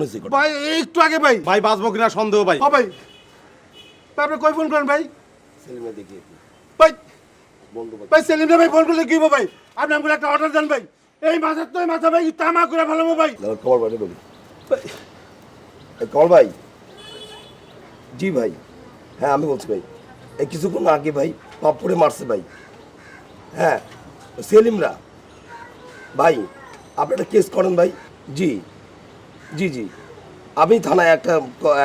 হয়েছে ভাই একটু আগে ভাই ভাই বাঁচবো কিনা সন্দেহ ভাই। ও ভাই আপনি কই ফোন করেন ভাই? সেলিমে দেখি ভাই বন্ধু ভাই সেলিমরে ভাই ফোন করলে কি হবে ভাই? আপনি আমাকে একটা অর্ডার দেন ভাই। এই মাছের তো মাথা ভাই তামা করে ফেলাবো ভাই। কমল ভাই বলি কমল ভাই। জি ভাই, হ্যাঁ আমি বলছি ভাই। এই কিছুক্ষণ আগে ভাই পাপড়ে মারছে ভাই। হ্যাঁ সেলিমরা ভাই, আপনি একটা কেস করেন ভাই। জি জি জি, আমি থানায় একটা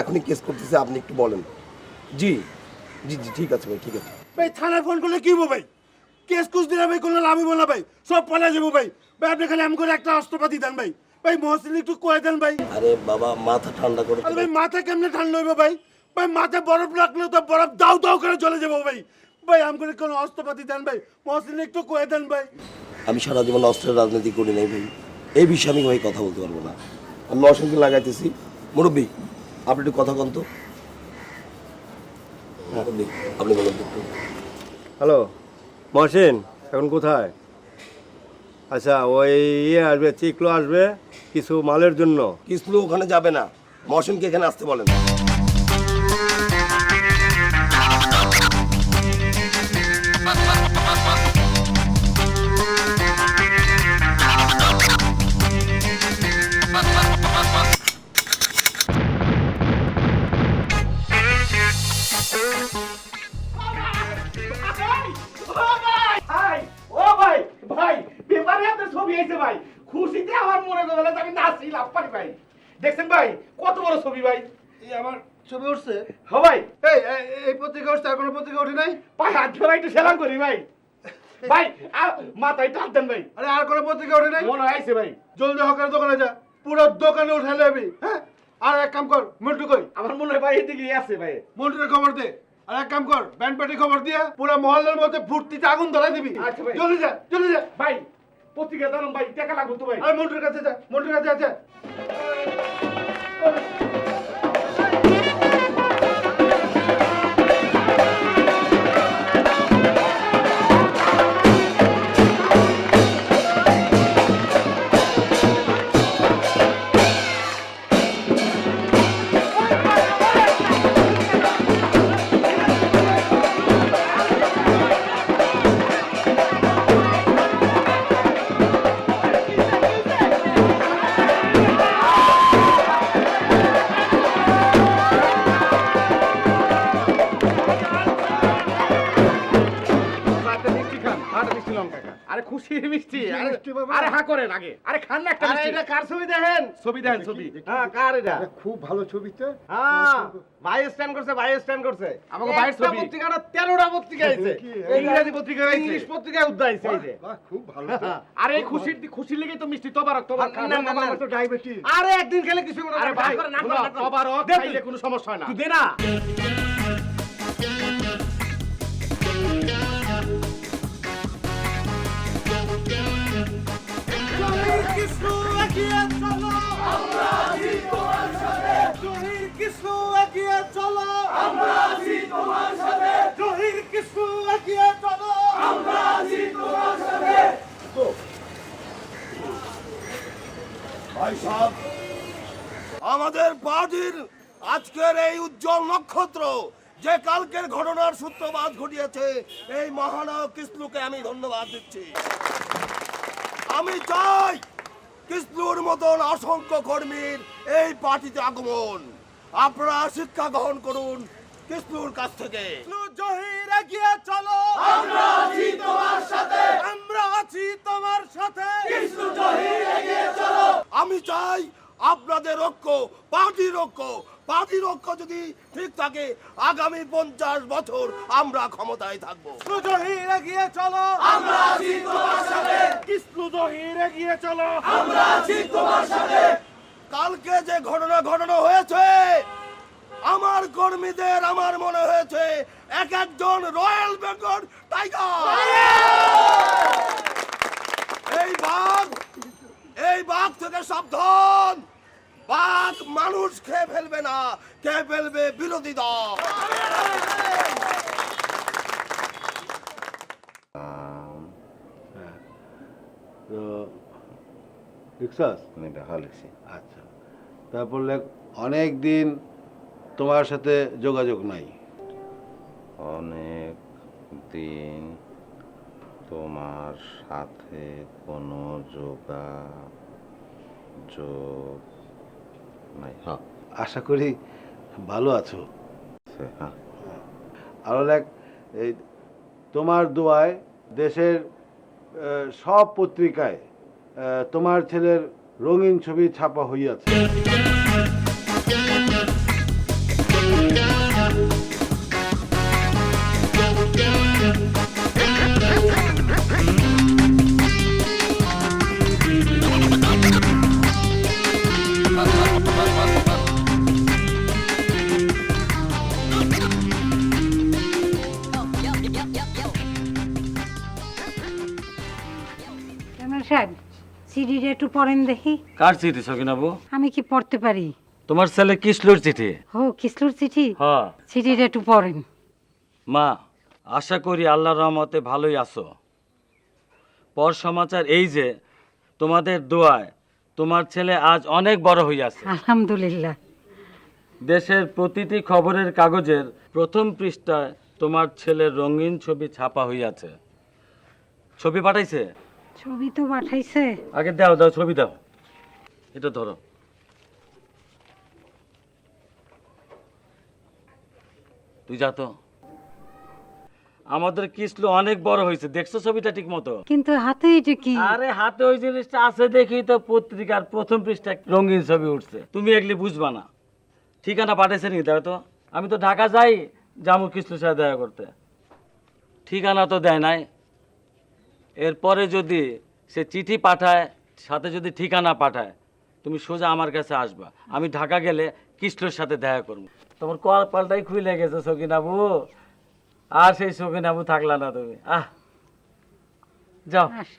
এখনই কেস করতেছি, আপনি একটু বলেন। জি জি জি ঠিক আছে ভাই, ঠিক আছে। ভাই থানায় ফোন করলে কি হবে ভাই? কেস কুস দিলে ভাই কোনো লাভ হইব না ভাই, সব পলা যাবো ভাই। ভাই আপনি খালি আমি করে একটা অস্ত্রপাতি দেন ভাই। ভাই মহসিন একটু কয়ে দেন ভাই। আরে বাবা মাথা ঠান্ডা করে। আরে ভাই মাথা কেমনে ঠান্ডা হইব ভাই? ভাই মাথায় বরফ রাখলেও তো বরফ দাও দাও করে চলে যাবো ভাই। ভাই আমি করে কোনো অস্ত্রপাতি দেন ভাই, মহসিন একটু কয়ে দেন ভাই। আমি সারা জীবন অস্ত্রের রাজনীতি করি নাই ভাই, এই বিষয়ে আমি ভাই কথা বলতে পারবো না। আমি অসংখ্য লাগাইতেছি। মুরব্বী আপনি একটু কথা কন তো। মুরব্বী আপনি বলুন তো একটু। হ্যালো মহসিন, এখন কোথায়? আচ্ছা ওই আসবে, চিকলো আসবে কিছু মালের জন্য। কিসলু ওখানে যাবে না, মহসিনকে এখানে আসতে বলেন। ও ভাই ভাই পেপারে আপনার ছবি আইছে ভাই, খুশিতে আমার মনে গেল আমি নাচি লাভ পারি ভাই। দেখছেন ভাই কত বড় ছবি ভাই। এই আমার ছবি উঠছে? হ্যাঁ ভাই। এই পত্রিকা উঠছে, আর কোনো পত্রিকা উঠে নাই? ভাই হাত ধরে একটু সেলাম করি ভাই। ভাই মাথায় টান দেন ভাই। আরে আর কোনো পত্রিকা উঠে নাই? মনে হয় আইছে ভাই। জলদি হকার দোকানে যা, পুরো দোকানে উঠে যাবি। হ্যাঁ আর এক কাম কর, মন্টু কই? আমার মনে হয় ভাই এদিকে আছে ভাই। মন্টুর খবর দে। আর এক কাম কর, ব্যান্ড পার্টি খবর দিয়ে পুরো মহল্লার মধ্যে ফুর্তিতে আগুন ধরাই দিবি। আচ্ছা ভাই। জলদি যা জলদি যা। ভাই পত্রিকা জানাম ভাই, টাকা লাগবে তো ভাই। আর মন্টুর কাছে যা, মন্টুর কাছে আছে। একটা মিষ্টি খান, একটা মিষ্টি লঙ্কা খান। আরে খুশির মিষ্টি। আরে মিষ্টি বাবা। আরে হা করেন আগে। আরে খান না একটা আরে মিষ্টি। এটা কার ছবি দেখেন? ছবি দেখেন ছবি। হ্যাঁ কার এটা? খুব ভালো ছবি তো। হ্যাঁ ভাই স্ট্যান্ড করছে, ভাই স্ট্যান্ড করছে। আমাকে ভাইয়ের একটা ছবি। পত্রিকাটা 13টা পত্রিকা আইছে। কি? ইংরেজি পত্রিকা হয়েছে। ইংলিশ পত্রিকায় উদ্ধার আইছে এই যে। বাহ খুব ভালো তো। আরে এই খুশির লেগেই তো মিষ্টি তোবারক তোবার খান। না, না, না, আমার তো ডায়াবেটিস। আরে একদিন খেলে কিছু মনে আরে ভাই না তোবারক দে তুই। খাইলে কোনো সমস্যা হয় না। তুই দে না। ভাই সাহেব, আমাদের পার্টির আজকের এই উজ্জ্বল নক্ষত্র যে কালকের ঘটনার সূত্রপাত ঘটিয়েছে, এই মহানায়ক কিসলুকে আমি ধন্যবাদ দিচ্ছি। আমি চাই কিসলুর মতন অসংখ্য কর্মীর এই পার্টিতে আগমন। আপনারা শিক্ষা গ্রহণ করুন কিসলুর কাছ থেকে। জহির এগিয়ে চলো, আমরা আছি তোমার সাথে, আমরা আছি তোমার সাথে। আমি চাই আপনাদের ঐক্য, পার্টির ঐক্য। পার্টির ঐক্য যদি ঠিক থাকে, আগামী 50 বছর আমরা ক্ষমতায় থাকবো। জহির এগিয়ে চলো, আমরা আছি তোমার সাথে। কৃষ্ণ জহির এগিয়ে চলো, আমরা আছি তোমার সাথে। কালকে যে ঘটনা ঘটানো হয়েছে, আমার কর্মীদের আমার মনে হয়েছে এক একজন রয়্যাল বেঙ্গল টাইগার। এই বাঘ থেকে সাবধান। বাঘ মানুষ খেয়ে ফেলবে না, খেয়ে ফেলবে বিরোধী দল। তো লিখছস? এটা ভালো লাগছে। আচ্ছা তারপর অনেক দিন তোমার সাথে যোগাযোগ নাই। অনেক দিন তোমার সাথে কোনো যোগাযোগ নাই। হ্যাঁ আশা করি ভালো আছো। হ্যাঁ আরো এই তোমার দোয়ায় দেশের সব পত্রিকায় তোমার ছেলের রঙিন ছবি ছাপা হইয়াছে। সাহেব চিঠিটা একটু পড়েন দেখি। কার চিঠি সকিনাবু? আমি কি পড়তে পারি? তোমার ছেলে কিসলুর চিঠি। ও কিসলুর চিঠি? হ্যাঁ। চিঠিটা একটু পড়েন। মা, আশা করি আল্লাহর রহমতে ভালোই আছো। পর সমাচার এই যে তোমাদের দোয়ায় তোমার ছেলে আজ অনেক বড় হইয়াছে। আলহামদুলিল্লাহ। দেশের প্রতিটি খবরের কাগজের প্রথম পৃষ্ঠায় তোমার ছেলের রঙিন ছবি ছাপা হইয়াছে। ছবি পাঠাইছে? ছবি তো পাঠাইছে। আগে দাও দাও ছবি দাও। এটা ধরো। তুই যা তো। আমাদের কিসলু অনেক বড় হয়েছে, দেখছো ছবিটা ঠিক মতো? কিন্তু হাতে এটা কি? আরে হাতে ওই জিনিসটা আছে দেখি তো পত্রিকার প্রথম পৃষ্ঠায় রঙিন ছবি উঠছে। তুমি এগুলি বুঝবা না। ঠিকানা পাঠাইছে নি দেখো তো। আমি তো ঢাকা যাই জামু কিসলুর সাথে দেখা করতে, ঠিকানা তো দেয় নাই। এরপরে যদি সে চিঠি পাঠায় সাথে যদি ঠিকানা পাঠায়, তুমি সোজা আমার কাছে আসবা। আমি ঢাকা গেলে কিসলুর সাথে দেখা করবো। তোমার কপালটাই খুলে গেছে সকিনাবু, আর সেই সকিনাবু থাকলা না তুমি। যাও। আসি।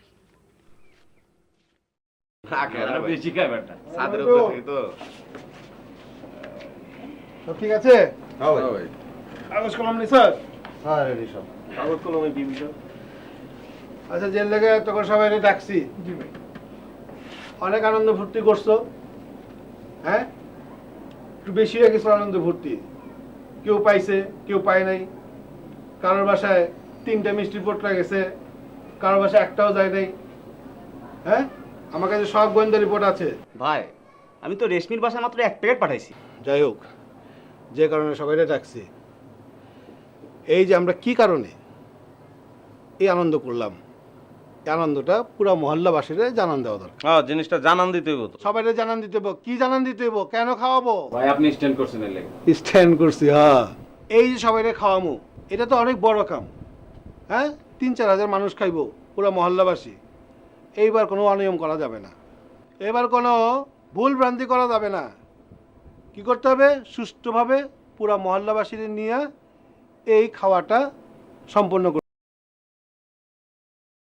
বেশি খাই বেটা। ছাদের উপরে থেকে তো। সব ঠিক আছে? হ্যাঁ ভাই। কাগজ কলম নি স্যার? হ্যাঁ রেডি সব। কাগজ কলমে কি বিষয়? আচ্ছা, জেল লেগে তখন সবাই ডাকছি। অনেক আনন্দ ফুর্তি করছো, হ্যাঁ? একটু বেশি হয়ে গেছিল আনন্দ ফুর্তি। কেউ পাইছে, কেউ পায় নাই। কারোর বাসায় 3টা মিষ্টির পোটলা গেছে, কারোর বাসায় একটাও যায় নাই। হ্যাঁ, আমার কাছে সব গোয়েন্দা রিপোর্ট আছে। ভাই আমি তো রেশমির বাসায় মাত্র 1 প্যাকেট পাঠাইছি। যাই হোক, যে কারণে সবাইকে ডাকছি, এই যে আমরা কি কারণে এই আনন্দ করলাম, এই আনন্দটা পুরো মহল্লাবাসীরা জানান দেওয়া দরকার। হ্যাঁ জিনিসটা জানান দিতে হইব তো। সবাইকে জানান দিতে হইব। কি জানান দিতে হইব? কেন খাওয়াবো? ভাই আপনি স্ট্যান্ড করছেন এর লাগি। স্ট্যান্ড করছি, হ্যাঁ। এই যে সবাইকে খাওয়ামু, এটা তো অনেক বড় কাম। হ্যাঁ, 3-4 হাজার মানুষ খাইবো, পুরো মহল্লাবাসী। এইবার কোনো অনিয়ম করা যাবে না, এবার কোনো ভুল ভ্রান্তি করা যাবে না। কি করতে হবে? সুষ্ঠুভাবে পুরো মহল্লাবাসীদের নিয়ে এই খাওয়াটা সম্পন্ন করতে